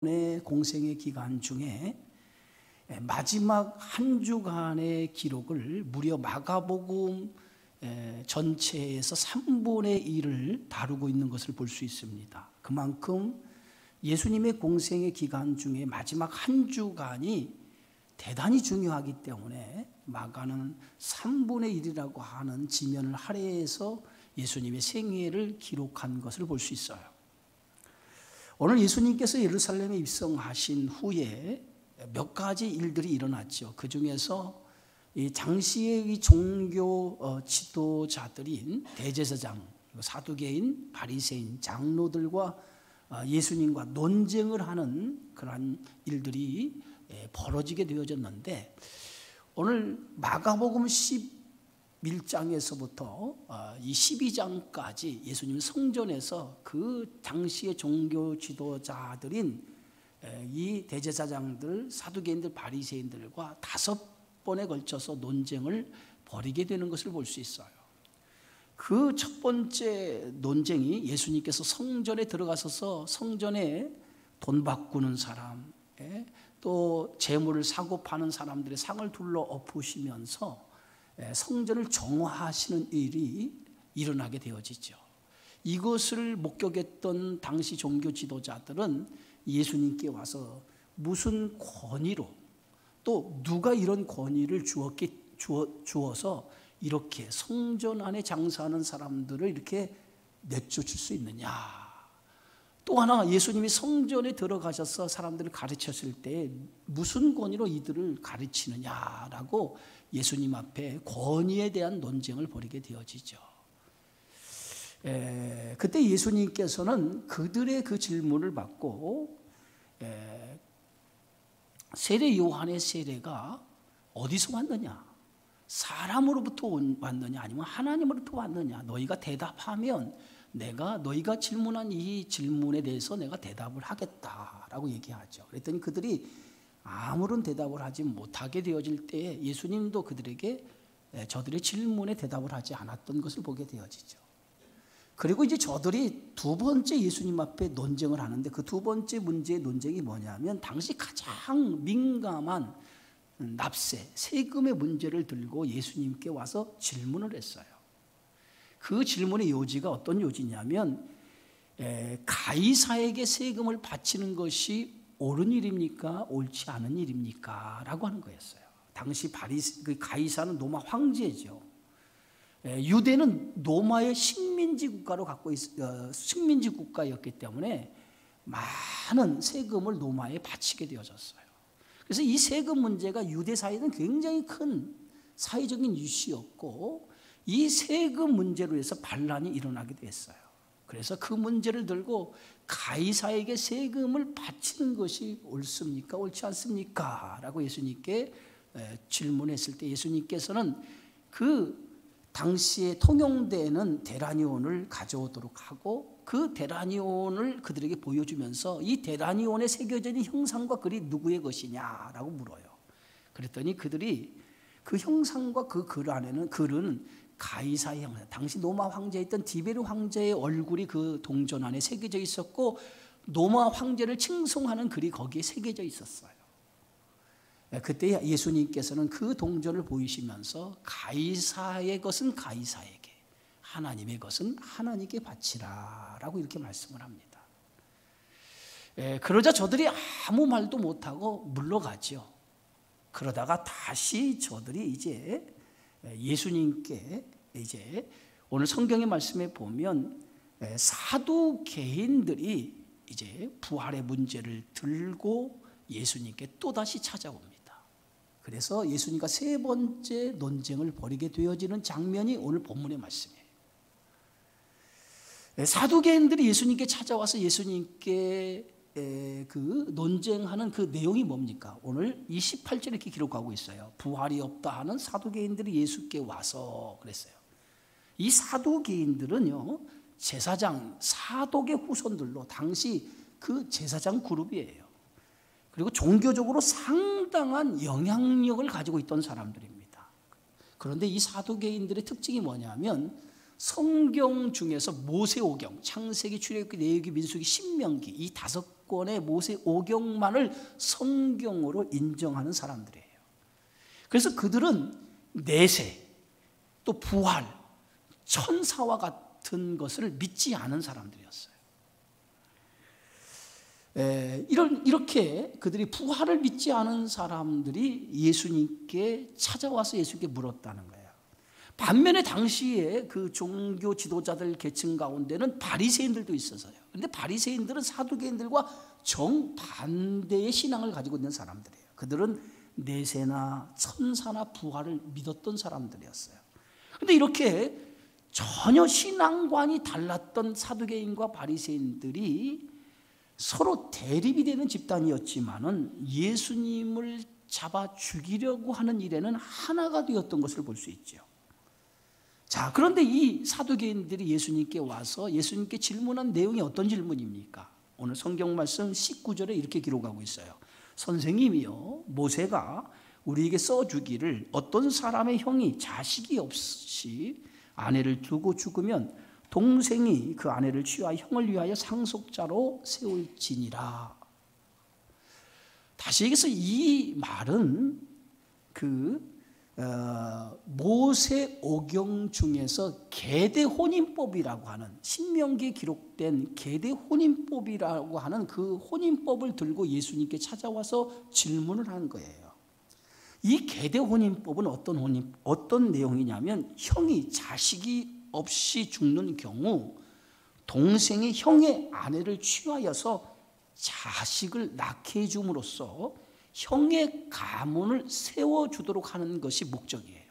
공생의 기간 중에 마지막 한 주간의 기록을 무려 마가복음 전체에서 3분의 1을 다루고 있는 것을 볼 수 있습니다. 그만큼 예수님의 공생의 기간 중에 마지막 한 주간이 대단히 중요하기 때문에 마가는 3분의 1이라고 하는 지면을 할애해서 예수님의 생애를 기록한 것을 볼 수 있어요. 오늘 예수님께서 예루살렘에 입성하신 후에 몇 가지 일들이 일어났죠. 그 중에서 이 당시의 이 종교 지도자들인 대제사장, 사두개인, 바리새인, 장로들과 예수님과 논쟁을 하는 그러한 일들이 벌어지게 되어졌는데, 오늘 마가복음 11장에서부터 이 12장까지 예수님 성전에서 그 당시의 종교 지도자들인 이 대제사장들, 사두개인들, 바리새인들과 5번에 걸쳐서 논쟁을 벌이게 되는 것을 볼 수 있어요. 그 첫 번째 논쟁이 예수님께서 성전에 들어가셔서 성전에 돈 바꾸는 사람, 또 재물을 사고 파는 사람들의 상을 둘러 엎으시면서 성전을 정화하시는 일이 일어나게 되어지죠. 이것을 목격했던 당시 종교 지도자들은 예수님께 와서 무슨 권위로, 또 누가 이런 권위를 주어서 이렇게 성전 안에 장사하는 사람들을 이렇게 내쫓을 수 있느냐. 또 하나, 예수님이 성전에 들어가셔서 사람들을 가르쳤을 때 무슨 권위로 이들을 가르치느냐라고 예수님 앞에 권위에 대한 논쟁을 벌이게 되어지죠. 그때 예수님께서는 그들의 그 질문을 받고 세례 요한의 세례가 어디서 왔느냐, 사람으로부터 왔느냐 아니면 하나님으로부터 왔느냐, 너희가 대답하면 내가 너희가 질문한 이 질문에 대해서 내가 대답을 하겠다라고 얘기하죠. 그랬더니 그들이 아무런 대답을 하지 못하게 되어질 때 예수님도 그들에게 저들의 질문에 대답을 하지 않았던 것을 보게 되어지죠. 그리고 이제 저들이 두 번째 예수님 앞에 논쟁을 하는데, 그 두 번째 문제의 논쟁이 뭐냐면 당시 가장 민감한 납세, 세금의 문제를 들고 예수님께 와서 질문을 했어요. 그 질문의 요지가 어떤 요지냐면, 가이사에게 세금을 바치는 것이 옳은 일입니까? 옳지 않은 일입니까? 라고 하는 거였어요. 당시 가이사는 로마 황제죠. 유대는 로마의 식민지 국가였기 때문에 많은 세금을 로마에 바치게 되어졌어요. 그래서 이 세금 문제가 유대 사회는 굉장히 큰 사회적인 이슈였고, 이 세금 문제로 해서 반란이 일어나게 됐어요. 그래서 그 문제를 들고 가이사에게 세금을 바치는 것이 옳습니까? 옳지 않습니까? 라고 예수님께 질문했을 때 예수님께서는 그 당시에 통용되는 데라니온을 가져오도록 하고, 그 데라니온을 그들에게 보여주면서 이 데라니온에 새겨져 있는 형상과 글이 누구의 것이냐라고 물어요. 그랬더니 그들이 그 형상과 그 글 안에는, 글은 가이사의 형상, 당시 로마 황제였던 디베르 황제의 얼굴이 그 동전 안에 새겨져 있었고, 로마 황제를 칭송하는 글이 거기에 새겨져 있었어요. 그때 예수님께서는 그 동전을 보이시면서 가이사의 것은 가이사에게, 하나님의 것은 하나님께 바치라라고 이렇게 말씀을 합니다. 그러자 저들이 아무 말도 못하고 물러가죠. 그러다가 다시 저들이 이제 예수님께, 이제 오늘 성경의 말씀에 보면 사두개인들이 이제 부활의 문제를 들고 예수님께 또다시 찾아옵니다. 그래서 예수님과 세 번째 논쟁을 벌이게 되어지는 장면이 오늘 본문의 말씀이에요. 사두개인들이 예수님께 찾아와서 예수님께 그 논쟁하는 그 내용이 뭡니까? 오늘 28절에 이렇게 기록하고 있어요. 부활이 없다 하는 사두개인들이 예수께 와서 그랬어요. 이 사두개인들은요, 제사장 사독의 후손들로 당시 그 제사장 그룹이에요. 그리고 종교적으로 상당한 영향력을 가지고 있던 사람들입니다. 그런데 이 사두개인들의 특징이 뭐냐면, 성경 중에서 모세오경, 창세기, 출애굽기, 레위기, 민수기, 신명기 이 5 사건의 모세 오경만을 성경으로 인정하는 사람들이에요. 그래서 그들은 내세, 또 부활, 천사와 같은 것을 믿지 않은 사람들이었어요. 이렇게 그들이 부활을 믿지 않은 사람들이 예수님께 찾아와서 예수님께 물었다는 거예요. 반면에 당시에 그 종교 지도자들 계층 가운데는 바리새인들도 있어서요. 그런데 바리새인들은 사두개인들과 정반대의 신앙을 가지고 있는 사람들이에요. 그들은 내세나 천사나 부활을 믿었던 사람들이었어요. 그런데 이렇게 전혀 신앙관이 달랐던 사두개인과 바리새인들이 서로 대립이 되는 집단이었지만은 예수님을 잡아 죽이려고 하는 일에는 하나가 되었던 것을 볼 수 있죠. 자, 그런데 이 사두개인들이 예수님께 와서 예수님께 질문한 내용이 어떤 질문입니까? 오늘 성경 말씀 19절에 이렇게 기록하고 있어요. 선생님이요, 모세가 우리에게 써주기를 어떤 사람의 형이 자식이 없이 아내를 두고 죽으면 동생이 그 아내를 취하여 형을 위하여 상속자로 세울지니라. 다시 얘기해서 이 말은 모세 오경 중에서 계대혼인법이라고 하는 신명기에 기록된 계대혼인법이라고 하는 그 혼인법을 들고 예수님께 찾아와서 질문을 한 거예요. 이 계대혼인법은 어떤 내용이냐면 형이 자식이 없이 죽는 경우 동생이 형의 아내를 취하여서 자식을 낳게 해줌으로써 형의 가문을 세워주도록 하는 것이 목적이에요.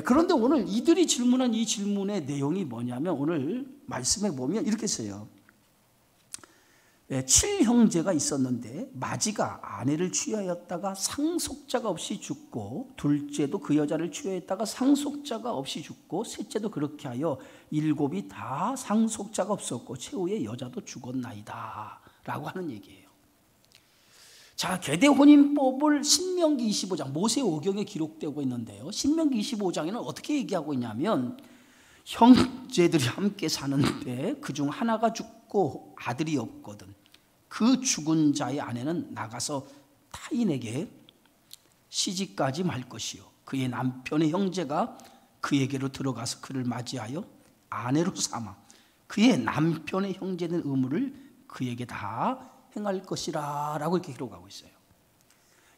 그런데 오늘 이들이 질문한 이 질문의 내용이 뭐냐면 오늘 말씀에 보면 이렇게 써요. 7형제가 있었는데 마지가 아내를 취하였다가 상속자가 없이 죽고 둘째도 그 여자를 취하였다가 상속자가 없이 죽고 셋째도 그렇게 하여 7이 다 상속자가 없었고 최후의 여자도 죽었나이다 라고 하는 얘기예요. 자, 계대혼인법을 신명기 25장 모세 오경에 기록되고 있는데요, 신명기 25장에는 어떻게 얘기하고 있냐면 형제들이 함께 사는데 그중 하나가 죽고 아들이 없거든 그 죽은 자의 아내는 나가서 타인에게 시집가지 말 것이요 그의 남편의 형제가 그에게로 들어가서 그를 맞이하여 아내로 삼아 그의 남편의 형제는 의무를 그에게 다 행할 것이라 라고 이렇게 기록하고 있어요.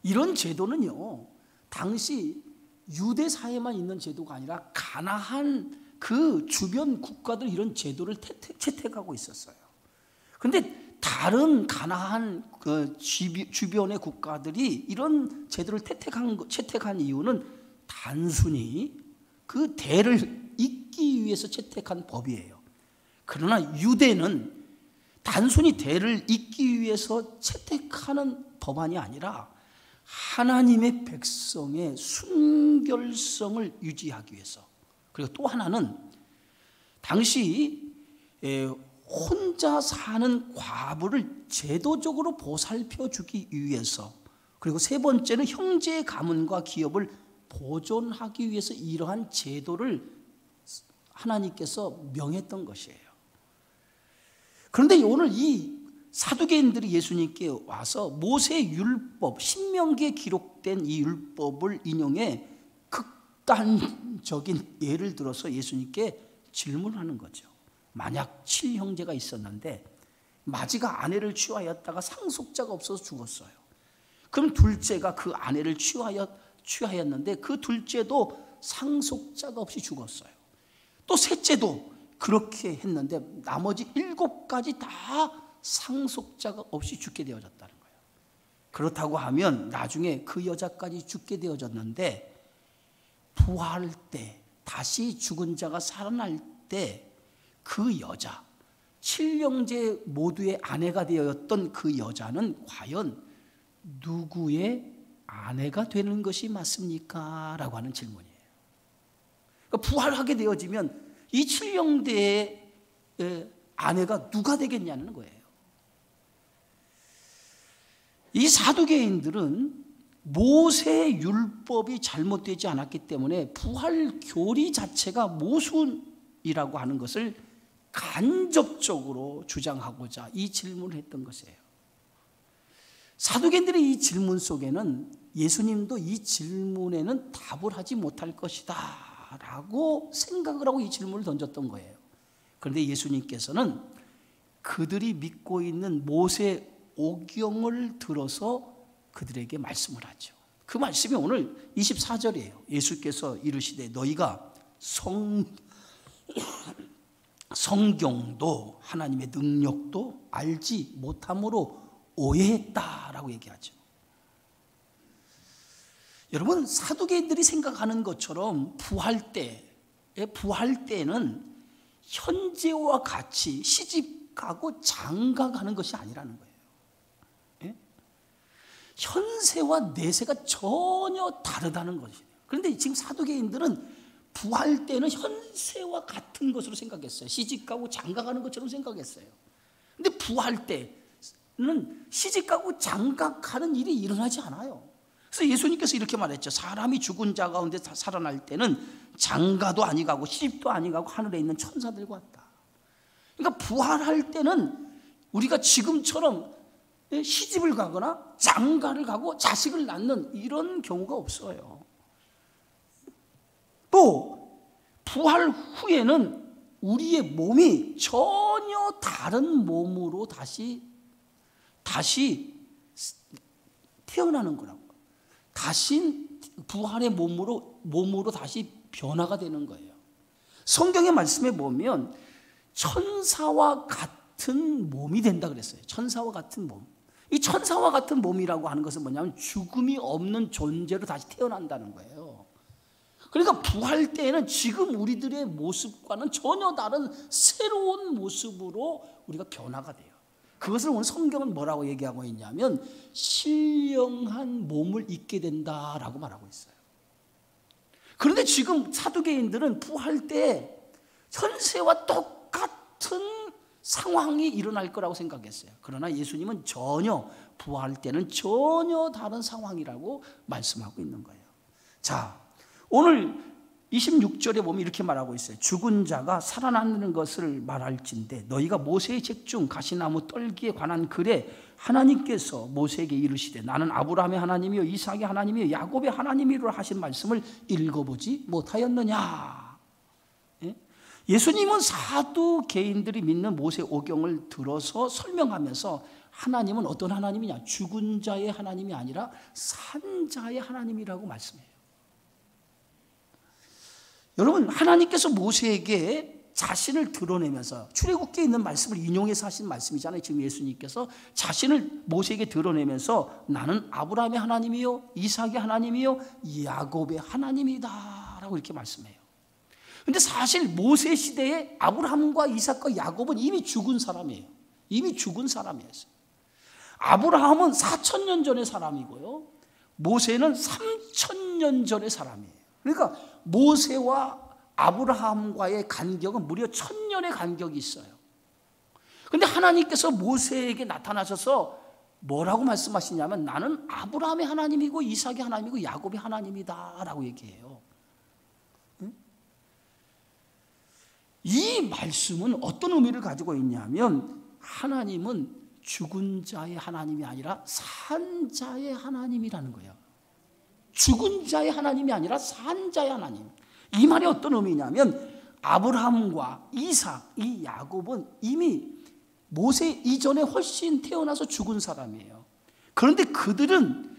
이런 제도는요 당시 유대 사회만 있는 제도가 아니라 가나안 그 주변 국가들 이런 제도를 채택하고 있었어요. 그런데 다른 가나안 그 주변의 국가들이 이런 제도를 채택한 이유는 단순히 그 대를 잇기 위해서 채택한 법이에요. 그러나 유대는 단순히 대를 잇기 위해서 채택하는 법안이 아니라 하나님의 백성의 순결성을 유지하기 위해서, 그리고 또 하나는 당시 혼자 사는 과부를 제도적으로 보살펴 주기 위해서, 그리고 세 번째는 형제의 가문과 기업을 보존하기 위해서 이러한 제도를 하나님께서 명했던 것이에요. 그런데 오늘 이 사두개인들이 예수님께 와서 모세 율법, 신명기에 기록된 이 율법을 인용해 극단적인 예를 들어서 예수님께 질문하는 거죠. 만약 7형제가 있었는데 마지가 아내를 취하였다가 상속자가 없어서 죽었어요. 그럼 둘째가 그 아내를 취하였는데 그 둘째도 상속자가 없이 죽었어요. 또 셋째도 그렇게 했는데 나머지 7가지 다 상속자가 없이 죽게 되어졌다는 거예요. 그렇다고 하면 나중에 그 여자까지 죽게 되어졌는데 부활할 때, 다시 죽은 자가 살아날 때 그 여자, 7형제 모두의 아내가 되었던 그 여자는 과연 누구의 아내가 되는 것이 맞습니까? 라고 하는 질문이에요. 그러니까 부활하게 되어지면 이 7형제의 아내가 누가 되겠냐는 거예요. 이 사두개인들은 모세 율법이 잘못되지 않았기 때문에 부활 교리 자체가 모순이라고 하는 것을 간접적으로 주장하고자 이 질문을 했던 것이에요. 사두개인들의 이 질문 속에는 예수님도 이 질문에는 답을 하지 못할 것이다 라고 생각을 하고 이 질문을 던졌던 거예요. 그런데 예수님께서는 그들이 믿고 있는 모세 오경을 들어서 그들에게 말씀을 하죠. 그 말씀이 오늘 24절이에요. 예수께서 이르시되 너희가 성경도 하나님의 능력도 알지 못함으로 오해했다라고 얘기하죠. 여러분, 사두개인들이 생각하는 것처럼 부활 때는 현재와 같이 시집가고 장가가는 것이 아니라는 거예요. 예? 현세와 내세가 전혀 다르다는 것이에요. 그런데 지금 사두개인들은 부활 때는 현세와 같은 것으로 생각했어요. 시집가고 장가가는 것처럼 생각했어요. 그런데 부활 때는 시집가고 장가가는 일이 일어나지 않아요. 그래서 예수님께서 이렇게 말했죠. 사람이 죽은 자 가운데 살아날 때는 장가도 아니가고 시집도 아니가고 하늘에 있는 천사들과 같다. 그러니까 부활할 때는 우리가 지금처럼 시집을 가거나 장가를 가고 자식을 낳는 이런 경우가 없어요. 또 부활 후에는 우리의 몸이 전혀 다른 몸으로 다시 태어나는 거라고. 다시 부활의 몸으로 다시 변화가 되는 거예요. 성경의 말씀에 보면 천사와 같은 몸이 된다 그랬어요. 천사와 같은 몸. 이 천사와 같은 몸이라고 하는 것은 뭐냐면 죽음이 없는 존재로 다시 태어난다는 거예요. 그러니까 부활 때에는 지금 우리들의 모습과는 전혀 다른 새로운 모습으로 우리가 변화가 돼요. 그것을 오늘 성경은 뭐라고 얘기하고 있냐면 신령한 몸을 입게 된다라고 말하고 있어요. 그런데 지금 사두개인들은 부활 때 현세와 똑같은 상황이 일어날 거라고 생각했어요. 그러나 예수님은 전혀 부활 때는 전혀 다른 상황이라고 말씀하고 있는 거예요. 자, 오늘 26절에 보면 이렇게 말하고 있어요. 죽은 자가 살아나는 것을 말할진대 너희가 모세의 책 중 가시나무 떨기에 관한 글에 하나님께서 모세에게 이르시되 나는 아브라함의 하나님이요 이삭의 하나님이요 야곱의 하나님이라 하신 말씀을 읽어보지 못하였느냐. 예? 예수님은 사두개인들이 믿는 모세 오경을 들어서 설명하면서 하나님은 어떤 하나님이냐, 죽은 자의 하나님이 아니라 산 자의 하나님이라고 말씀해요. 여러분, 하나님께서 모세에게 자신을 드러내면서 출애굽기에 있는 말씀을 인용해서 하신 말씀이잖아요. 지금 예수님께서 자신을 모세에게 드러내면서 나는 아브라함의 하나님이요 이삭의 하나님이요 야곱의 하나님이다 라고 이렇게 말씀해요. 그런데 사실 모세 시대에 아브라함과 이삭과 야곱은 이미 죽은 사람이에요. 이미 죽은 사람이었어요. 아브라함은 4,000년 전의 사람이고요 모세는 3,000년 전의 사람이에요. 그러니까 모세와 아브라함과의 간격은 무려 1,000년의 간격이 있어요. 그런데 하나님께서 모세에게 나타나셔서 뭐라고 말씀하시냐면 나는 아브라함의 하나님이고 이삭의 하나님이고 야곱의 하나님이다 라고 얘기해요. 이 말씀은 어떤 의미를 가지고 있냐면 하나님은 죽은 자의 하나님이 아니라 산 자의 하나님이라는 거예요. 죽은 자의 하나님이 아니라 산 자의 하나님. 이 말이 어떤 의미냐면 아브라함과 이삭, 이 야곱은 이미 모세 이전에 훨씬 태어나서 죽은 사람이에요. 그런데 그들은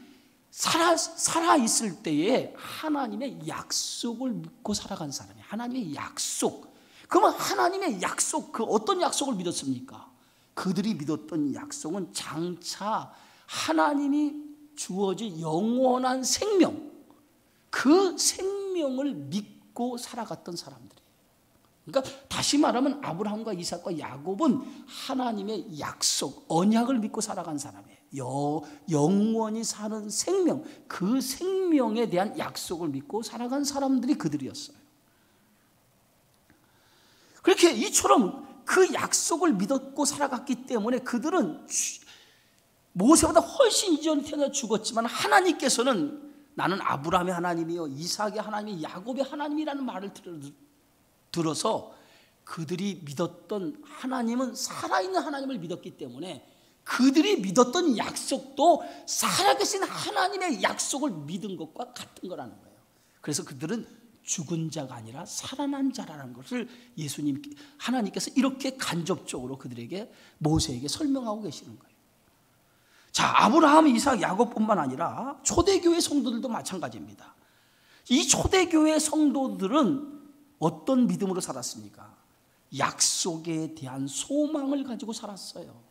살아있을 때에 하나님의 약속을 믿고 살아간 사람이에요. 하나님의 약속. 그러면 하나님의 약속, 그 어떤 약속을 믿었습니까? 그들이 믿었던 약속은 장차 하나님이 주어진 영원한 생명, 그 생명을 믿고 살아갔던 사람들이에요. 그러니까 다시 말하면 아브라함과 이삭과 야곱은 하나님의 약속, 언약을 믿고 살아간 사람이에요. 영원히 사는 생명, 그 생명에 대한 약속을 믿고 살아간 사람들이 그들이었어요. 그렇게 이처럼 그 약속을 믿었고 살아갔기 때문에 그들은 모세보다 훨씬 이전에 태어나 죽었지만 하나님께서는 나는 아브라함의 하나님이요 이삭의 하나님이 야곱의 하나님이라는 말을 들어서 그들이 믿었던 하나님은 살아있는 하나님을 믿었기 때문에 그들이 믿었던 약속도 살아계신 하나님의 약속을 믿은 것과 같은 거라는 거예요. 그래서 그들은 죽은 자가 아니라 살아난 자라는 것을 하나님께서 이렇게 간접적으로 그들에게, 모세에게 설명하고 계시는 거예요. 자, 아브라함, 이삭, 야곱뿐만 아니라 초대교회 성도들도 마찬가지입니다. 이 초대교회 성도들은 어떤 믿음으로 살았습니까? 약속에 대한 소망을 가지고 살았어요.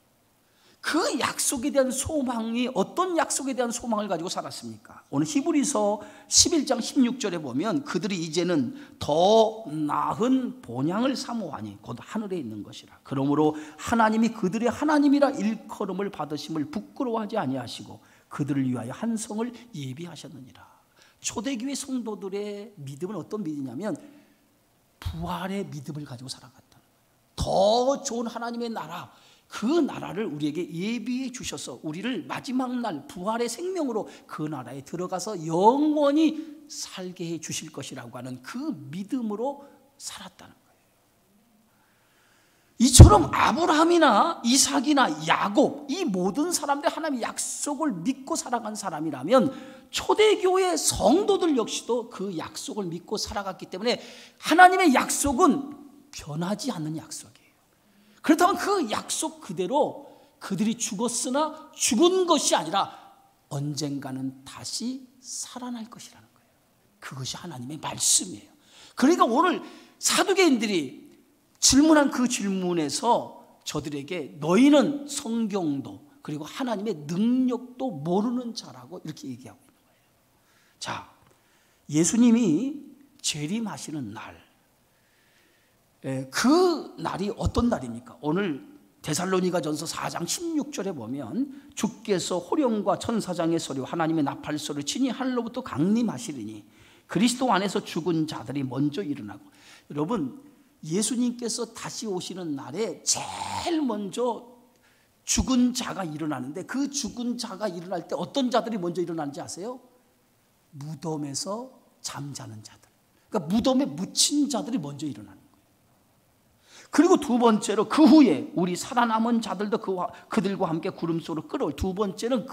그 약속에 대한 소망이 어떤 약속에 대한 소망을 가지고 살았습니까? 오늘 히브리서 11장 16절에 보면 그들이 이제는 더 나은 본향을 사모하니 곧 하늘에 있는 것이라. 그러므로 하나님이 그들의 하나님이라 일컬음을 받으심을 부끄러워하지 아니하시고 그들을 위하여 한 성을 예비하셨느니라. 초대교회 성도들의 믿음은 어떤 믿음이냐면 부활의 믿음을 가지고 살아갔다. 더 좋은 하나님의 나라, 그 나라를 우리에게 예비해 주셔서 우리를 마지막 날 부활의 생명으로 그 나라에 들어가서 영원히 살게 해 주실 것이라고 하는 그 믿음으로 살았다는 거예요. 이처럼 아브라함이나 이삭이나 야곱, 이 모든 사람들이 하나님의 약속을 믿고 살아간 사람이라면 초대교회 성도들 역시도 그 약속을 믿고 살아갔기 때문에 하나님의 약속은 변하지 않는 약속이에요. 그렇다면 그 약속 그대로 그들이 죽었으나 죽은 것이 아니라 언젠가는 다시 살아날 것이라는 거예요. 그것이 하나님의 말씀이에요. 그러니까 오늘 사두개인들이 질문한 그 질문에서 저들에게 너희는 성경도 그리고 하나님의 능력도 모르는 자라고 이렇게 얘기하고 있는 거예요. 자, 예수님이 재림하시는 날, 그 날이 어떤 날입니까? 오늘 데살로니가전서 4장 16절에 보면 주께서 호령과 천사장의 소리와 하나님의 나팔 소리를 친히 하늘로부터 강림하시리니 그리스도 안에서 죽은 자들이 먼저 일어나고. 여러분, 예수님께서 다시 오시는 날에 제일 먼저 죽은 자가 일어나는데 그 죽은 자가 일어날 때 어떤 자들이 먼저 일어나는지 아세요? 무덤에서 잠자는 자들, 그러니까 무덤에 묻힌 자들이 먼저 일어나는 거예요. 그리고 두 번째로 그 후에 우리 살아남은 자들도 그들과 함께 구름 속으로 끌어올. 두 번째는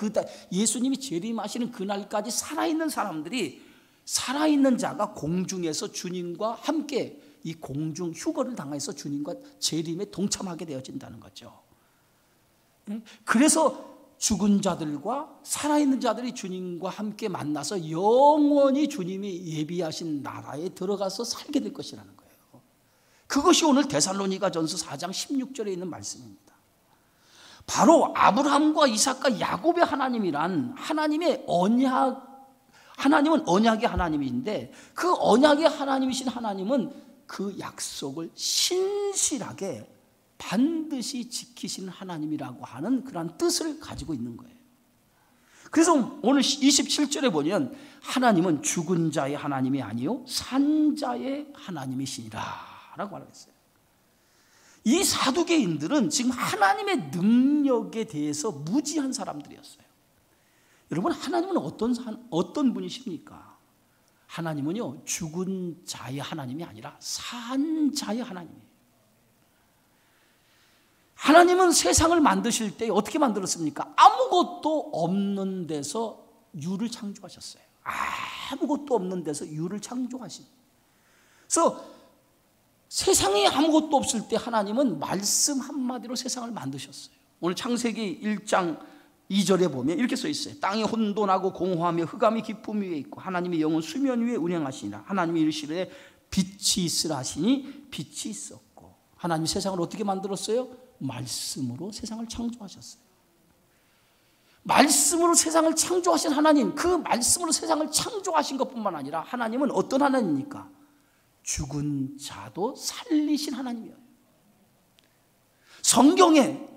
예수님이 재림하시는 그날까지 살아있는 사람들이, 살아있는 자가 공중에서 주님과 함께 이 공중 휴거를 당해서 주님과 재림에 동참하게 되어진다는 거죠. 그래서 죽은 자들과 살아있는 자들이 주님과 함께 만나서 영원히 주님이 예비하신 나라에 들어가서 살게 될 것이라는 거예요. 그것이 오늘 데살로니가전서 4장 16절에 있는 말씀입니다. 바로 아브라함과 이삭과 야곱의 하나님이란 하나님의 하나님은 언약의 하나님인데 그 언약의 하나님이신 하나님은 그 약속을 신실하게 반드시 지키시는 하나님이라고 하는 그런 뜻을 가지고 있는 거예요. 그래서 오늘 27절에 보면 하나님은 죽은 자의 하나님이 아니요 산 자의 하나님이시니라 라고 말했어요. 이 사두개인들은 지금 하나님의 능력에 대해서 무지한 사람들이었어요. 여러분, 하나님은 어떤 분이십니까? 하나님은요, 죽은 자의 하나님이 아니라 산 자의 하나님이에요. 하나님은 세상을 만드실 때 어떻게 만들었습니까? 아무것도 없는 데서 유를 창조하셨어요. 아무것도 없는 데서 유를 창조하신. 그래서 세상에 아무것도 없을 때 하나님은 말씀 한마디로 세상을 만드셨어요. 오늘 창세기 1장 2절에 보면 이렇게 써 있어요. 땅이 혼돈하고 공허하며 흑암이 깊음 위에 있고 하나님의 영은 수면 위에 운행하시니라. 하나님이 이르시되 빛이 있으라 하시니 빛이 있었고. 하나님이 세상을 어떻게 만들었어요? 말씀으로 세상을 창조하셨어요. 말씀으로 세상을 창조하신 하나님, 그 말씀으로 세상을 창조하신 것뿐만 아니라 하나님은 어떤 하나님입니까? 죽은 자도 살리신 하나님이에요. 성경에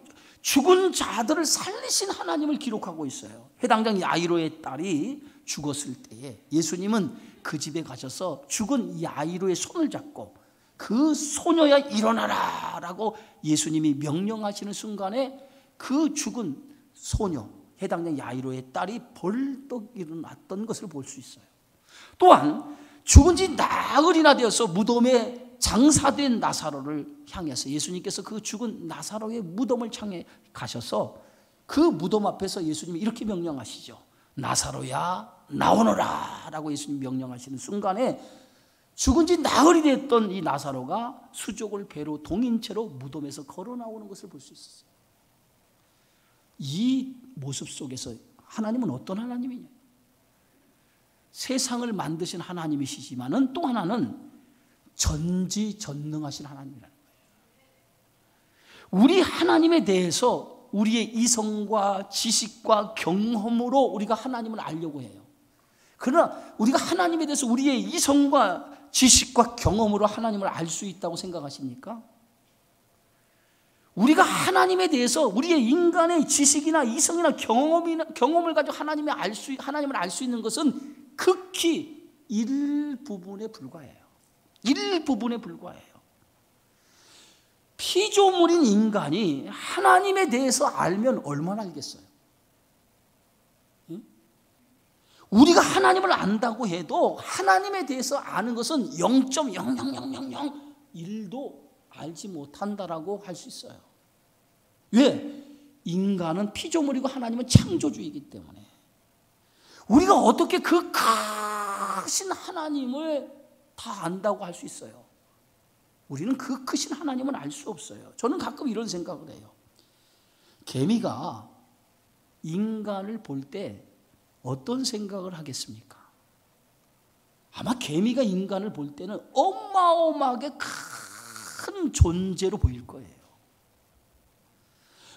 죽은 자들을 살리신 하나님을 기록하고 있어요. 해당장 야이로의 딸이 죽었을 때에 예수님은 그 집에 가셔서 죽은 야이로의 손을 잡고 그 소녀야 일어나라 라고 예수님이 명령하시는 순간에 그 죽은 소녀, 해당장 야이로의 딸이 벌떡 일어났던 것을 볼 수 있어요. 또한 죽은 지 나흘이나 되어서 무덤에 장사된 나사로를 향해서 예수님께서 그 죽은 나사로의 무덤을 향해 가셔서 그 무덤 앞에서 예수님이 이렇게 명령하시죠. 나사로야 나오너라 라고 예수님 명령하시는 순간에 죽은 지 나흘이 됐던 이 나사로가 수족을 배로 동인 채로 무덤에서 걸어 나오는 것을 볼 수 있었어요. 이 모습 속에서 하나님은 어떤 하나님이냐? 세상을 만드신 하나님이시지만은 또 하나는 전지전능하신 하나님이라는 거예요. 우리 하나님에 대해서 우리의 이성과 지식과 경험으로 우리가 하나님을 알려고 해요. 그러나 우리가 하나님에 대해서 우리의 이성과 지식과 경험으로 하나님을 알 수 있다고 생각하십니까? 우리가 하나님에 대해서 우리의 인간의 지식이나 이성이나 경험을 가지고 하나님을 알 수 있는 것은 극히 일부분에 불과해요. 일부분에 불과해요. 피조물인 인간이 하나님에 대해서 알면 얼마나 알겠어요? 우리가 하나님을 안다고 해도 하나님에 대해서 아는 것은 0.00001도 알지 못한다라고 할 수 있어요. 왜? 인간은 피조물이고 하나님은 창조주이기 때문에. 우리가 어떻게 그 크신 하나님을 다 안다고 할 수 있어요? 우리는 그 크신 하나님은 알 수 없어요. 저는 가끔 이런 생각을 해요. 개미가 인간을 볼 때 어떤 생각을 하겠습니까? 아마 개미가 인간을 볼 때는 어마어마하게 큰 존재로 보일 거예요.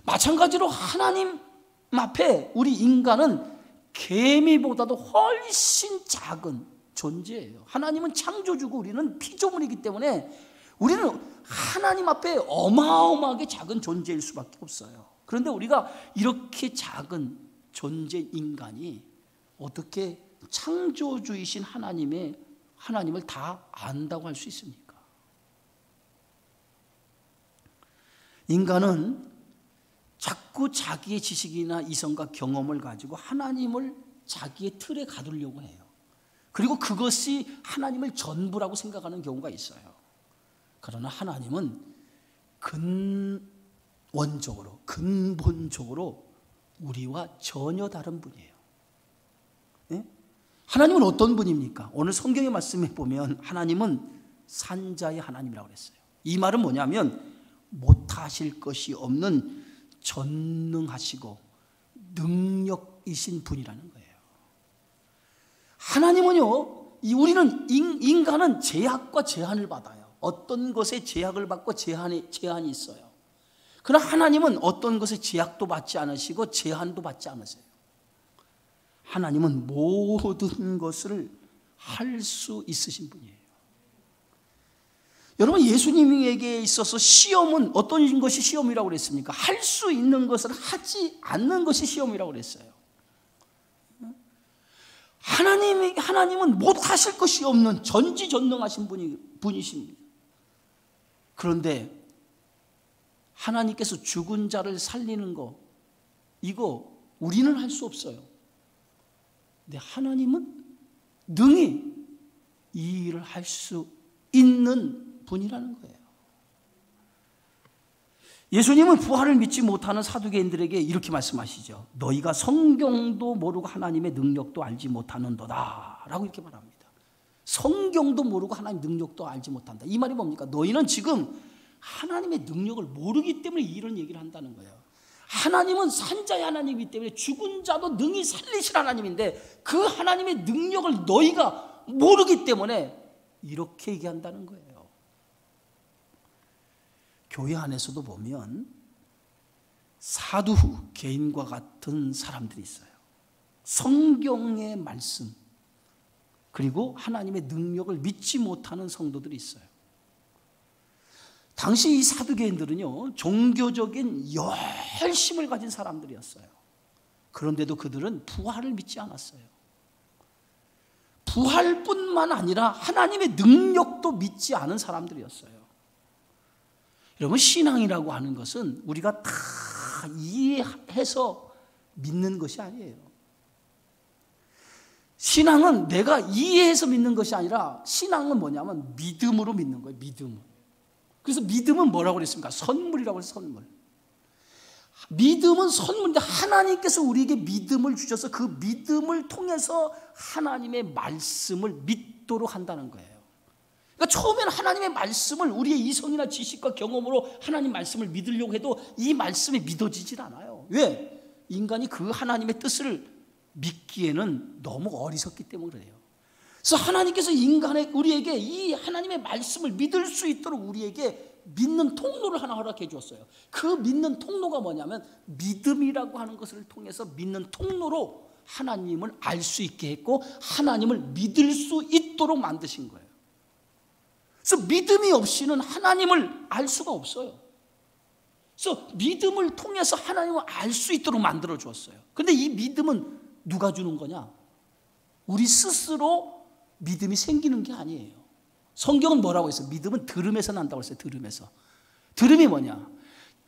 마찬가지로 하나님 앞에 우리 인간은 개미보다도 훨씬 작은 존재예요. 하나님은 창조주고 우리는 피조물이기 때문에 우리는 하나님 앞에 어마어마하게 작은 존재일 수밖에 없어요. 그런데 우리가 이렇게 작은 존재 인간이 어떻게 창조주이신 하나님을 다 안다고 할 수 있습니까? 인간은 자꾸 자기의 지식이나 이성과 경험을 가지고 하나님을 자기의 틀에 가두려고 해요. 그리고 그것이 하나님을 전부라고 생각하는 경우가 있어요. 그러나 하나님은 근본적으로 우리와 전혀 다른 분이에요. 네? 하나님은 어떤 분입니까? 오늘 성경의 말씀에 보면 하나님은 산자의 하나님이라고 그랬어요. 이 말은 뭐냐면 못하실 것이 없는 전능하시고 능력이신 분이라는 거예요. 하나님은요, 우리는 인간은 제약과 제한을 받아요. 어떤 것에 제약을 받고 제한이 있어요. 그러나 하나님은 어떤 것에 제약도 받지 않으시고 제한도 받지 않으세요. 하나님은 모든 것을 할 수 있으신 분이에요. 여러분, 예수님에게 있어서 시험은 어떤 것이 시험이라고 그랬습니까? 할 수 있는 것을 하지 않는 것이 시험이라고 그랬어요. 하나님은 못하실 것이 없는 전지전능하신 분이십니다. 그런데 하나님께서 죽은 자를 살리는 거, 이거 우리는 할 수 없어요. 근데 하나님은 능히 이 일을 할 수 있는 분이라는 거예요. 예수님은 부활을 믿지 못하는 사두개인들에게 이렇게 말씀하시죠. 너희가 성경도 모르고 하나님의 능력도 알지 못하는도다 라고 이렇게 말합니다. 성경도 모르고 하나님의 능력도 알지 못한다. 이 말이 뭡니까? 너희는 지금 하나님의 능력을 모르기 때문에 이런 얘기를 한다는 거예요. 하나님은 산자의 하나님이기 때문에 죽은 자도 능히 살리실 하나님인데 그 하나님의 능력을 너희가 모르기 때문에 이렇게 얘기한다는 거예요. 교회 안에서도 보면 사두개인과 같은 사람들이 있어요. 성경의 말씀 그리고 하나님의 능력을 믿지 못하는 성도들이 있어요. 당시 이 사두개인들은요, 종교적인 열심을 가진 사람들이었어요. 그런데도 그들은 부활을 믿지 않았어요. 부활뿐만 아니라 하나님의 능력도 믿지 않은 사람들이었어요. 여러분, 신앙이라고 하는 것은 우리가 다 이해해서 믿는 것이 아니에요. 신앙은 내가 이해해서 믿는 것이 아니라 신앙은 뭐냐면 믿음으로 믿는 거예요. 믿음. 그래서 믿음은 뭐라고 그랬습니까? 선물이라고 해서 선물. 믿음은 선물인데 하나님께서 우리에게 믿음을 주셔서 그 믿음을 통해서 하나님의 말씀을 믿도록 한다는 거예요. 그러니까 처음에는 하나님의 말씀을 우리의 이성이나 지식과 경험으로 하나님 말씀을 믿으려고 해도 이 말씀이 믿어지질 않아요. 왜? 인간이 그 하나님의 뜻을 믿기에는 너무 어리석기 때문에 그래요. 그래서 하나님께서 우리에게 이 하나님의 말씀을 믿을 수 있도록 우리에게 믿는 통로를 하나 허락해 주었어요. 그 믿는 통로가 뭐냐면 믿음이라고 하는 것을 통해서 믿는 통로로 하나님을 알 수 있게 했고 하나님을 믿을 수 있도록 만드신 거예요. 그래서 믿음이 없이는 하나님을 알 수가 없어요. 그래서 믿음을 통해서 하나님을 알 수 있도록 만들어 주었어요. 그런데 이 믿음은 누가 주는 거냐? 우리 스스로 믿음이 생기는 게 아니에요. 성경은 뭐라고 했어요? 믿음은 들음에서 난다고 했어요. 들음에서. 들음이 뭐냐?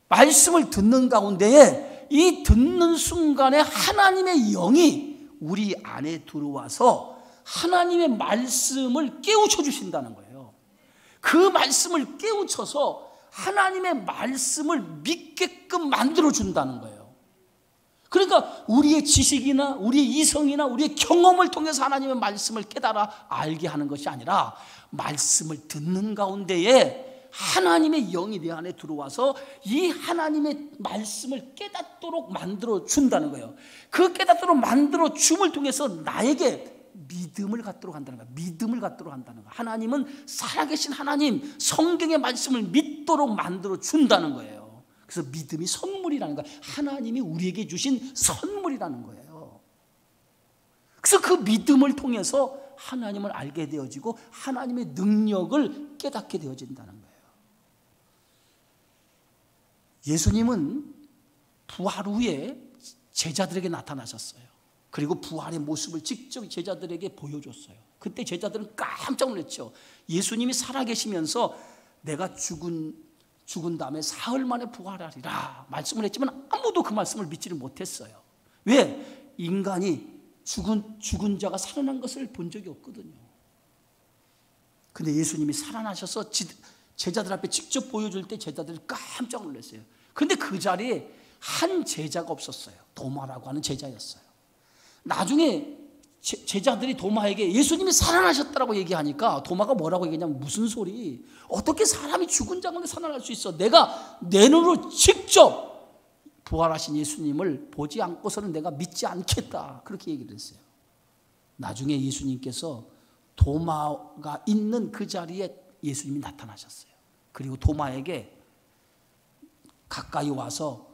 말씀을 듣는 가운데에 이 듣는 순간에 하나님의 영이 우리 안에 들어와서 하나님의 말씀을 깨우쳐 주신다는 거예요. 그 말씀을 깨우쳐서 하나님의 말씀을 믿게끔 만들어 준다는 거예요. 그러니까 우리의 지식이나 우리의 이성이나 우리의 경험을 통해서 하나님의 말씀을 깨달아 알게 하는 것이 아니라 말씀을 듣는 가운데에 하나님의 영이 내 안에 들어와서 이 하나님의 말씀을 깨닫도록 만들어 준다는 거예요. 그 깨닫도록 만들어 줌을 통해서 나에게 믿음을 갖도록 한다는 거예요. 믿음을 갖도록 한다는 거예요. 하나님은 살아계신 하나님, 성경의 말씀을 믿도록 만들어 준다는 거예요. 그래서 믿음이 선물이라는 거예요. 하나님이 우리에게 주신 선물이라는 거예요. 그래서 그 믿음을 통해서 하나님을 알게 되어지고 하나님의 능력을 깨닫게 되어진다는 거예요. 예수님은 부활 후에 제자들에게 나타나셨어요. 그리고 부활의 모습을 직접 제자들에게 보여줬어요. 그때 제자들은 깜짝 놀랐죠. 예수님이 살아계시면서 내가 죽은 다음에 사흘 만에 부활하리라 말씀을 했지만 아무도 그 말씀을 믿지를 못했어요. 왜? 인간이 죽은 자가 살아난 것을 본 적이 없거든요. 근데 예수님이 살아나셔서 제자들 앞에 직접 보여줄 때 제자들이 깜짝 놀랐어요. 근데 그 자리에 한 제자가 없었어요. 도마라고 하는 제자였어요. 나중에 제자들이 도마에게 예수님이 살아나셨다고 얘기하니까 도마가 뭐라고 얘기하냐면 무슨 소리? 어떻게 사람이 죽은 자 가운데 살아날 수 있어? 내가 내 눈으로 직접 부활하신 예수님을 보지 않고서는 내가 믿지 않겠다. 그렇게 얘기를 했어요. 나중에 예수님께서 도마가 있는 그 자리에 예수님이 나타나셨어요. 그리고 도마에게 가까이 와서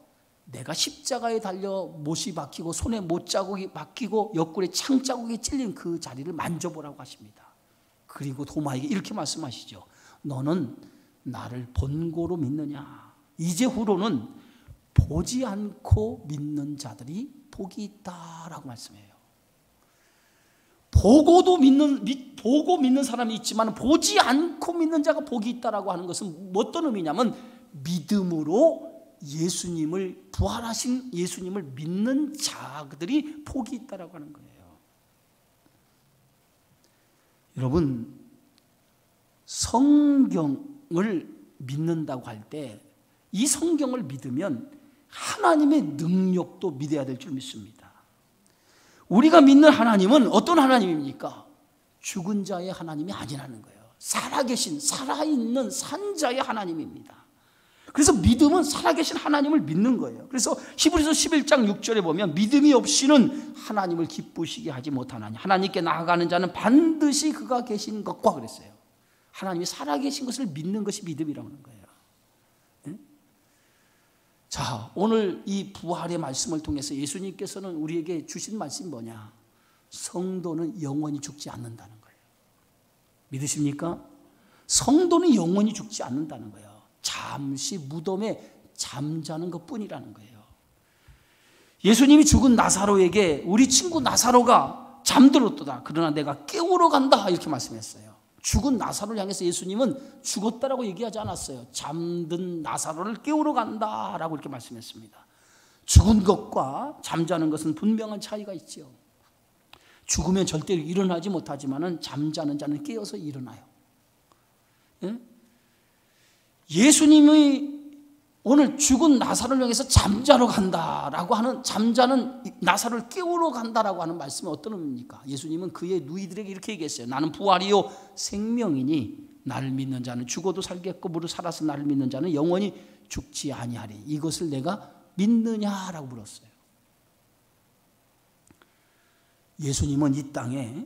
내가 십자가에 달려 못이 박히고 손에 못자국이 박히고 옆구리에 창자국이 찔린 그 자리를 만져보라고 하십니다. 그리고 도마에게 이렇게 말씀하시죠. 너는 나를 본고로 믿느냐? 이제후로는 보지 않고 믿는 자들이 복이 있다라고 말씀해요. 보고 믿는 사람이 있지만 보지 않고 믿는 자가 복이 있다라고 하는 것은 어떤 의미냐면 믿음으로 예수님을 부활하신 예수님을 믿는 자들이 복이 있다라고 하는 거예요. 여러분, 성경을 믿는다고 할 때 이 성경을 믿으면 하나님의 능력도 믿어야 될 줄 믿습니다. 우리가 믿는 하나님은 어떤 하나님입니까? 죽은 자의 하나님이 아니라는 거예요. 살아계신 살아있는 산자의 하나님입니다. 그래서 믿음은 살아계신 하나님을 믿는 거예요. 그래서 히브리서 11장 6절에 보면 믿음이 없이는 하나님을 기쁘시게 하지 못하나니 하나님께 나아가는 자는 반드시 그가 계신 것과 그랬어요. 하나님이 살아계신 것을 믿는 것이 믿음이라고 하는 거예요. 네? 자, 오늘 이 부활의 말씀을 통해서 예수님께서는 우리에게 주신 말씀이 뭐냐? 성도는 영원히 죽지 않는다는 거예요. 믿으십니까? 성도는 영원히 죽지 않는다는 거예요. 잠시 무덤에 잠자는 것뿐이라는 거예요. 예수님이 죽은 나사로에게 우리 친구 나사로가 잠들었도다. 그러나 내가 깨우러 간다. 이렇게 말씀했어요. 죽은 나사로를 향해서 예수님은 죽었다라고 얘기하지 않았어요. 잠든 나사로를 깨우러 간다라고 이렇게 말씀했습니다. 죽은 것과 잠자는 것은 분명한 차이가 있죠. 죽으면 절대로 일어나지 못하지만은 잠자는 자는 깨어서 일어나요. 예? 예수님이 오늘 죽은 나사로를 향해서 잠자러 간다라고 하는, 잠자는 나사로를 깨우러 간다라고 하는 말씀은 어떤 의미입니까? 예수님은 그의 누이들에게 이렇게 얘기했어요. 나는 부활이요 생명이니 나를 믿는 자는 죽어도 살겠고 무릇 살아서 나를 믿는 자는 영원히 죽지 아니하리. 이것을 내가 믿느냐라고 물었어요. 예수님은 이 땅에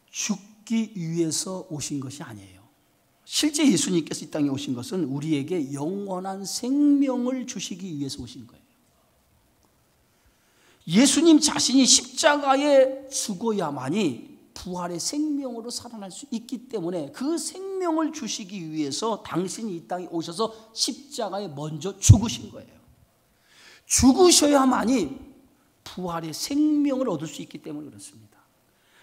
죽기 위해서 오신 것이 아니에요. 실제 예수님께서 이 땅에 오신 것은 우리에게 영원한 생명을 주시기 위해서 오신 거예요. 예수님 자신이 십자가에 죽어야만이 부활의 생명으로 살아날 수 있기 때문에 그 생명을 주시기 위해서 당신이 이 땅에 오셔서 십자가에 먼저 죽으신 거예요. 죽으셔야만이 부활의 생명을 얻을 수 있기 때문에 그렇습니다.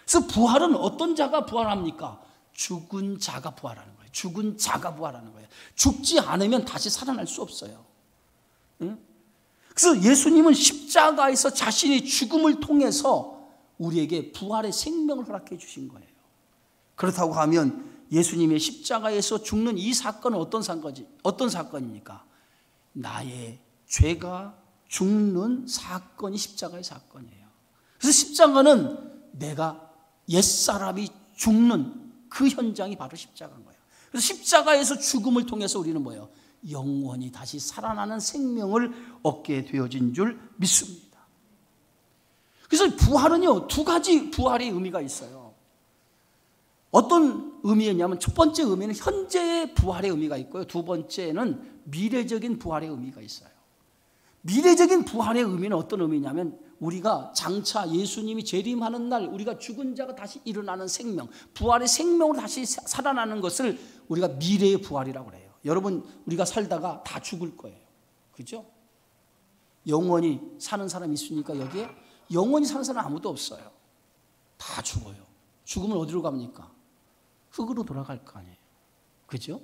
그래서 부활은 어떤 자가 부활합니까? 죽은 자가 부활하는 거예요. 죽은 자가 부활하는 거예요. 죽지 않으면 다시 살아날 수 없어요. 그래서 예수님은 십자가에서 자신의 죽음을 통해서 우리에게 부활의 생명을 허락해 주신 거예요. 그렇다고 하면 예수님의 십자가에서 죽는 이 사건은 어떤 사건입니까? 나의 죄가 죽는 사건이 십자가의 사건이에요. 그래서 십자가는 내가 옛사람이 죽는 그 현장이 바로 십자가인 거예요. 그래서 십자가에서 죽음을 통해서 우리는 뭐예요? 영원히 다시 살아나는 생명을 얻게 되어진 줄 믿습니다. 그래서 부활은요, 두 가지 부활의 의미가 있어요. 어떤 의미였냐면 첫 번째 의미는 현재의 부활의 의미가 있고요. 두 번째는 미래적인 부활의 의미가 있어요. 미래적인 부활의 의미는 어떤 의미냐면 우리가 장차 예수님이 재림하는 날 우리가 죽은 자가 다시 일어나는 생명, 부활의 생명으로 다시 살아나는 것을 우리가 미래의 부활이라고 그래요. 여러분, 우리가 살다가 다 죽을 거예요. 그죠? 영원히 사는 사람 있습니까? 여기에? 영원히 사는 사람 아무도 없어요. 다 죽어요. 죽으면 어디로 갑니까? 흙으로 돌아갈 거 아니에요. 그죠?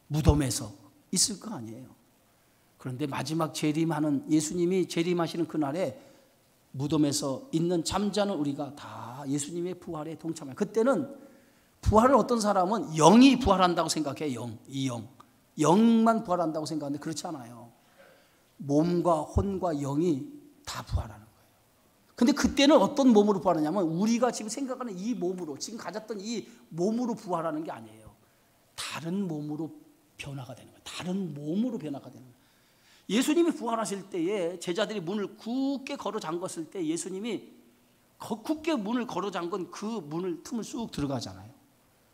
무덤에서 있을 거 아니에요. 그런데 마지막 재림하는, 예수님이 재림하시는 그날에 무덤에서 있는 잠자는 우리가 다 예수님의 부활에 동참해요. 그때는 부활을 어떤 사람은 영이 부활한다고 생각해요. 영만 부활한다고 생각하는데 그렇지 않아요. 몸과 혼과 영이 다 부활하는 거예요. 근데 그때는 어떤 몸으로 부활하냐면 우리가 지금 생각하는 이 몸으로, 지금 가졌던 이 몸으로 부활하는 게 아니에요. 다른 몸으로 변화가 되는 거예요. 다른 몸으로 변화가 되는 거예요. 예수님이 부활하실 때에 제자들이 문을 굳게 걸어 잠궜을 때 예수님이 굳게 문을 걸어 잠근 그 문을 틈을 쑥 들어가잖아요.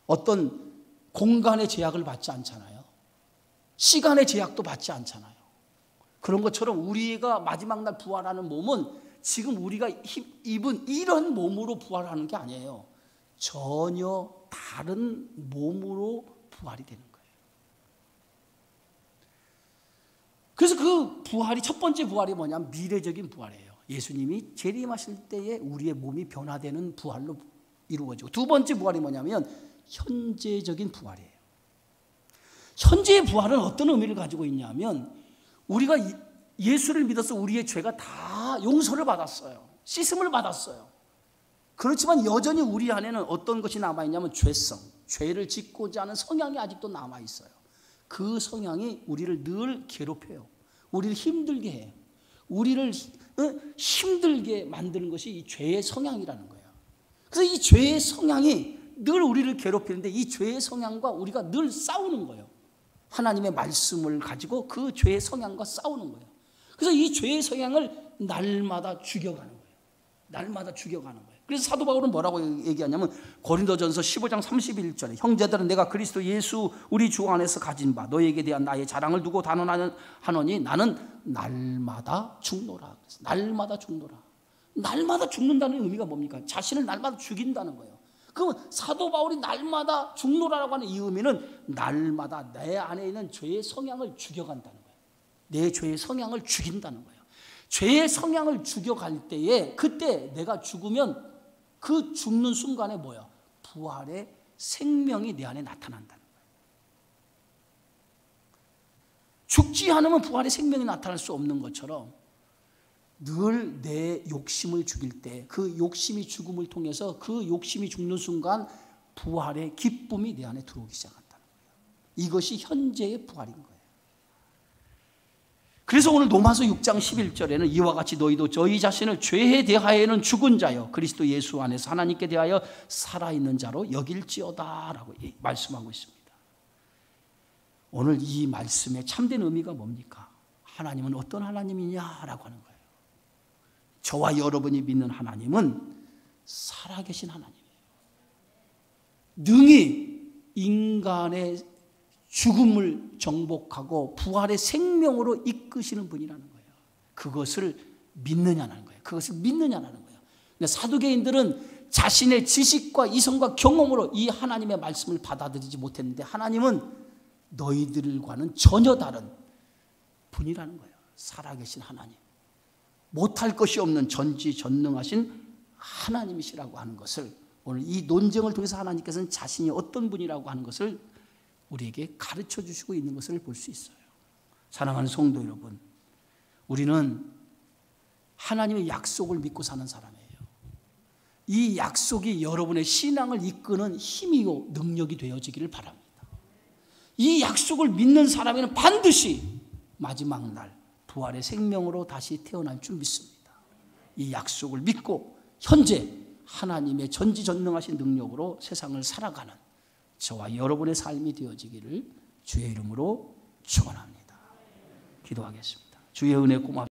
어떤 공간의 제약을 받지 않잖아요. 시간의 제약도 받지 않잖아요. 그런 것처럼 우리가 마지막 날 부활하는 몸은 지금 우리가 입은 이런 몸으로 부활하는 게 아니에요. 전혀 다른 몸으로 부활이 되는 거예요. 그래서 그 부활이, 첫 번째 부활이 뭐냐면 미래적인 부활이에요. 예수님이 재림하실 때에 우리의 몸이 변화되는 부활로 이루어지고, 두 번째 부활이 뭐냐면 현재적인 부활이에요. 현재의 부활은 어떤 의미를 가지고 있냐면 우리가 예수를 믿어서 우리의 죄가 다 용서를 받았어요. 씻음을 받았어요. 그렇지만 여전히 우리 안에는 어떤 것이 남아있냐면 죄성, 죄를 짓고자 하는 성향이 아직도 남아있어요. 그 성향이 우리를 늘 괴롭혀요. 우리를 힘들게 해요. 우리를 힘들게 만드는 것이 이 죄의 성향이라는 거예요. 그래서 이 죄의 성향이 늘 우리를 괴롭히는데 이 죄의 성향과 우리가 늘 싸우는 거예요. 하나님의 말씀을 가지고 그 죄의 성향과 싸우는 거예요. 그래서 이 죄의 성향을 날마다 죽여가는 거예요. 날마다 죽여가는 거예요. 그래서 사도 바울은 뭐라고 얘기하냐면 고린도전서 15장 31절에 형제들은 내가 그리스도 예수 우리 주 안에서 가진 바 너에게 대한 나의 자랑을 두고 단언하노니 나는 날마다 죽노라. 날마다 죽노라. 날마다 죽는다는 의미가 뭡니까? 자신을 날마다 죽인다는 거예요. 그럼 사도 바울이 날마다 죽노라라고 하는 이 의미는 날마다 내 안에 있는 죄의 성향을 죽여간다는 거예요. 내 죄의 성향을 죽인다는 거예요. 죄의 성향을 죽여갈 때에 그때 내가 죽으면 그 죽는 순간에 뭐야? 부활의 생명이 내 안에 나타난다는 거예요. 죽지 않으면 부활의 생명이 나타날 수 없는 것처럼 늘 내 욕심을 죽일 때 그 욕심이 죽음을 통해서 그 욕심이 죽는 순간 부활의 기쁨이 내 안에 들어오기 시작한다는 거예요. 이것이 현재의 부활인 거예요. 그래서 오늘 로마서 6장 11절에는 이와 같이 너희도 저희 자신을 죄에 대하여는 죽은 자요 그리스도 예수 안에서 하나님께 대하여 살아있는 자로 여길지어다 라고 말씀하고 있습니다. 오늘 이 말씀의 참된 의미가 뭡니까? 하나님은 어떤 하나님이냐라고 하는 거예요. 저와 여러분이 믿는 하나님은 살아계신 하나님이에요. 능히 인간의 죽음을 정복하고 부활의 생명으로 이끄시는 분이라는 거예요. 그것을 믿느냐는 거예요. 그것을 믿느냐는 거예요. 근데 사두개인들은 자신의 지식과 이성과 경험으로 이 하나님의 말씀을 받아들이지 못했는데 하나님은 너희들과는 전혀 다른 분이라는 거예요. 살아계신 하나님. 못할 것이 없는 전지전능하신 하나님이시라고 하는 것을 오늘 이 논쟁을 통해서 하나님께서는 자신이 어떤 분이라고 하는 것을 우리에게 가르쳐 주시고 있는 것을 볼 수 있어요. 사랑하는 성도 여러분, 우리는 하나님의 약속을 믿고 사는 사람이에요. 이 약속이 여러분의 신앙을 이끄는 힘이요 능력이 되어지기를 바랍니다. 이 약속을 믿는 사람에는 반드시 마지막 날 부활의 생명으로 다시 태어날 줄 믿습니다. 이 약속을 믿고 현재 하나님의 전지전능하신 능력으로 세상을 살아가는 저와 여러분의 삶이 되어지기를 주의 이름으로 축원합니다. 기도하겠습니다. 주의 은혜 고맙습니다.